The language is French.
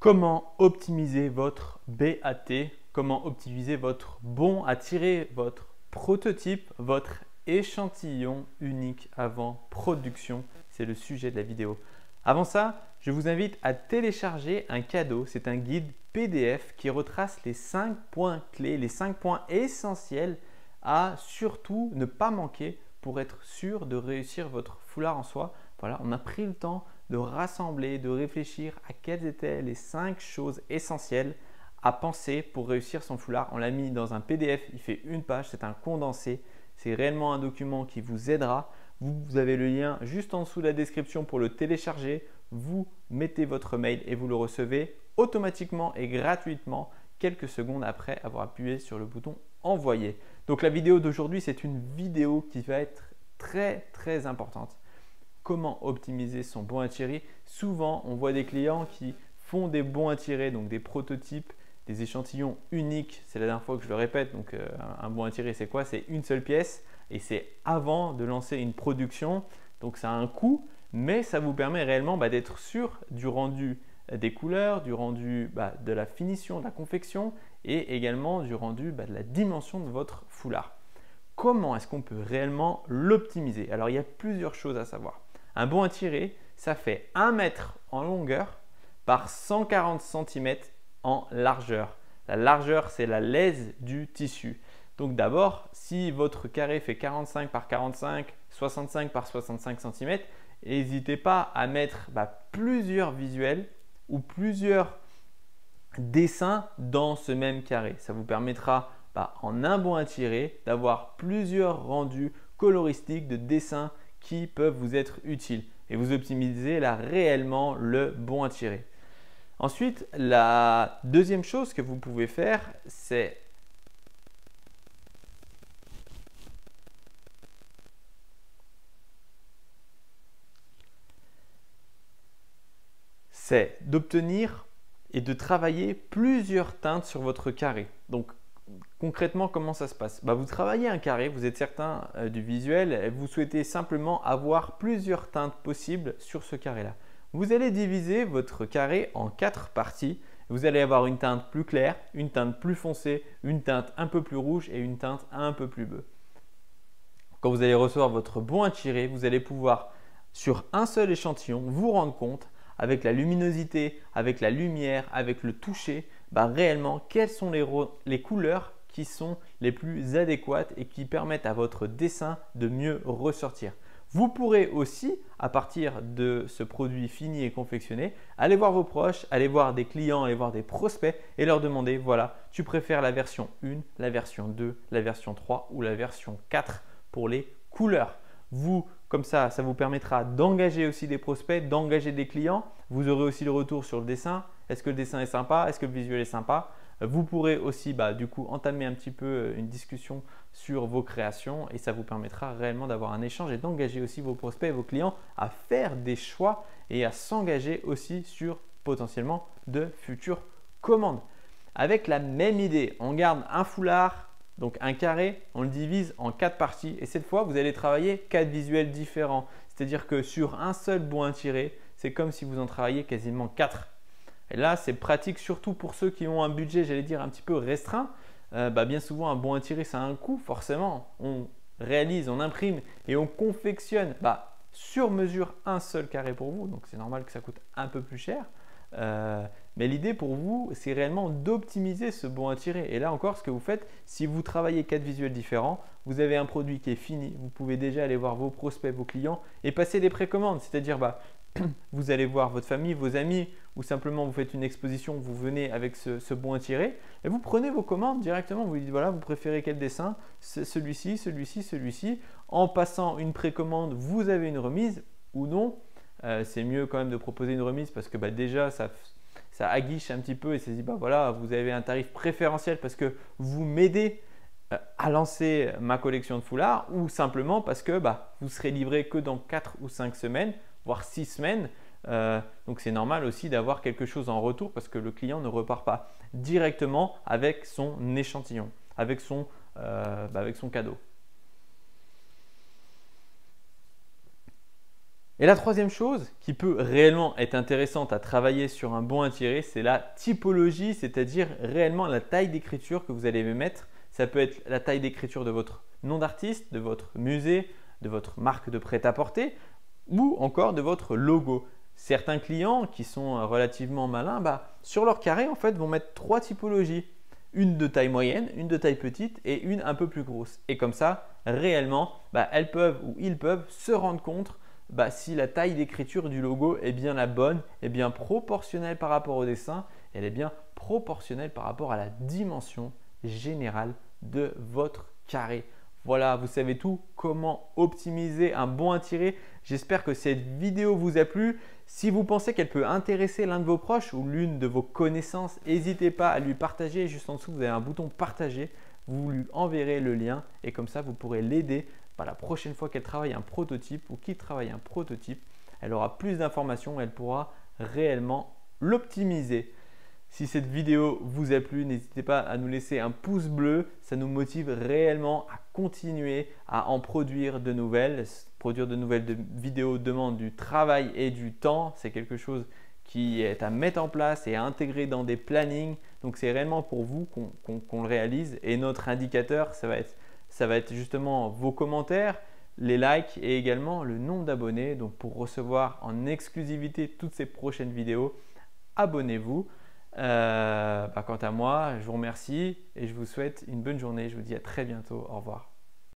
Comment optimiser votre BAT? Comment optimiser votre bon à tirer, votre prototype, votre échantillon unique avant production? C'est le sujet de la vidéo. Avant ça, je vous invite à télécharger un cadeau. C'est un guide PDF qui retrace les 5 points clés, les 5 points essentiels à surtout ne pas manquer pour être sûr de réussir votre foulard en soie. Voilà, on a pris le temps de rassembler, de réfléchir à quelles étaient les 5 choses essentielles à penser pour réussir son foulard. On l'a mis dans un PDF, il fait une page, c'est un condensé. C'est réellement un document qui vous aidera. Vous avez le lien juste en dessous de la description pour le télécharger. Vous mettez votre mail et vous le recevez automatiquement et gratuitement quelques secondes après avoir appuyé sur le bouton envoyer. Donc la vidéo d'aujourd'hui, c'est une vidéo qui va être très importante. Comment optimiser son bon à tirer? Souvent, on voit des clients qui font des bons à tirer, donc des prototypes, des échantillons uniques. C'est la dernière fois que je le répète. Donc, un bon à tirer, c'est quoi? C'est une seule pièce et c'est avant de lancer une production. Donc, ça a un coût, mais ça vous permet réellement d'être sûr du rendu des couleurs, du rendu de la finition, de la confection et également du rendu de la dimension de votre foulard. Comment est-ce qu'on peut réellement l'optimiser? Alors, il y a plusieurs choses à savoir. Un bon à tirer, ça fait 1 mètre en longueur par 140 cm en largeur. La largeur, c'est la lèse du tissu. Donc d'abord, si votre carré fait 45 par 45, 65 par 65 cm, n'hésitez pas à mettre plusieurs visuels ou plusieurs dessins dans ce même carré. Ça vous permettra en un bon à tirer d'avoir plusieurs rendus coloristiques de dessins qui peuvent vous être utiles et vous optimisez là réellement le bon à tirer. Ensuite, la deuxième chose que vous pouvez faire, c'est d'obtenir et de travailler plusieurs teintes sur votre carré. Donc concrètement, comment ça se passe? Vous travaillez un carré, vous êtes certain du visuel et vous souhaitez simplement avoir plusieurs teintes possibles sur ce carré-là. Vous allez diviser votre carré en 4 parties. Vous allez avoir une teinte plus claire, une teinte plus foncée, une teinte un peu plus rouge et une teinte un peu plus bleue. Quand vous allez recevoir votre bon à tirer, vous allez pouvoir, sur un seul échantillon, vous rendre compte avec la luminosité, avec la lumière, avec le toucher, réellement quelles sont les couleurs qui sont les plus adéquates et qui permettent à votre dessin de mieux ressortir. Vous pourrez aussi, à partir de ce produit fini et confectionné, aller voir vos proches, aller voir des clients, aller voir des prospects et leur demander, voilà, tu préfères la version 1, la version 2, la version 3 ou la version 4 pour les couleurs. Comme ça vous permettra d'engager aussi des prospects, d'engager des clients. Vous aurez aussi le retour sur le dessin. Est-ce que le dessin est sympa? Est-ce que le visuel est sympa? Vous pourrez aussi du coup entamer un petit peu une discussion sur vos créations et ça vous permettra réellement d'avoir un échange et d'engager aussi vos prospects et vos clients à faire des choix et à s'engager aussi sur potentiellement de futures commandes. Avec la même idée, on garde un foulard, donc un carré, on le divise en 4 parties et cette fois, vous allez travailler 4 visuels différents. C'est-à-dire que sur un seul bon à tirer, c'est comme si vous en travailliez quasiment 4. Et là, c'est pratique surtout pour ceux qui ont un budget, j'allais dire, un petit peu restreint. Bien souvent, un bon à tirer, ça a un coût, forcément. On réalise, on imprime et on confectionne sur mesure un seul carré pour vous. Donc, c'est normal que ça coûte un peu plus cher. Mais l'idée pour vous, c'est réellement d'optimiser ce bon à tirer. Et là encore, ce que vous faites, si vous travaillez 4 visuels différents, vous avez un produit qui est fini. Vous pouvez déjà aller voir vos prospects, vos clients et passer des précommandes. C'est-à-dire, vous allez voir votre famille, vos amis ou simplement vous faites une exposition, vous venez avec ce bon à tirer et vous prenez vos commandes directement. Vous dites voilà, vous préférez quel dessin? Celui-ci, celui-ci, celui-ci. En passant une précommande, vous avez une remise ou non. C'est mieux quand même de proposer une remise parce que déjà ça aguiche un petit peu et ça se dit voilà, vous avez un tarif préférentiel parce que vous m'aidez à lancer ma collection de foulards ou simplement parce que vous serez livré que dans 4 ou 5 semaines, voire 6 semaines. Donc c'est normal aussi d'avoir quelque chose en retour parce que le client ne repart pas directement avec son échantillon, avec son cadeau. Et la troisième chose qui peut réellement être intéressante à travailler sur un bon à tirer, c'est la typologie, c'est-à-dire réellement la taille d'écriture que vous allez mettre. Ça peut être la taille d'écriture de votre nom d'artiste, de votre musée, de votre marque de prêt-à-porter ou encore de votre logo. Certains clients qui sont relativement malins, sur leur carré en fait, vont mettre 3 typologies. Une de taille moyenne, une de taille petite et une un peu plus grosse. Et comme ça, réellement, elles peuvent ou ils peuvent se rendre compte si la taille d'écriture du logo est bien la bonne, est bien proportionnelle par rapport au dessin, elle est bien proportionnelle par rapport à la dimension générale de votre carré. Voilà, vous savez tout, comment optimiser un bon à tirer. J'espère que cette vidéo vous a plu. Si vous pensez qu'elle peut intéresser l'un de vos proches ou l'une de vos connaissances, n'hésitez pas à lui partager. Juste en dessous, vous avez un bouton partager. Vous lui enverrez le lien et comme ça, vous pourrez l'aider. La prochaine fois qu'elle travaille un prototype ou qu'il travaille un prototype, elle aura plus d'informations et elle pourra réellement l'optimiser. Si cette vidéo vous a plu, n'hésitez pas à nous laisser un pouce bleu. Ça nous motive réellement à continuer à en produire de nouvelles. Produire de nouvelles vidéos demande du travail et du temps. C'est quelque chose qui est à mettre en place et à intégrer dans des plannings. Donc, c'est réellement pour vous qu'on le réalise. Et notre indicateur, ça va être justement vos commentaires, les likes et également le nombre d'abonnés. Donc, pour recevoir en exclusivité toutes ces prochaines vidéos, abonnez-vous. Quant à moi, je vous remercie et je vous souhaite une bonne journée. Je vous dis à très bientôt. Au revoir.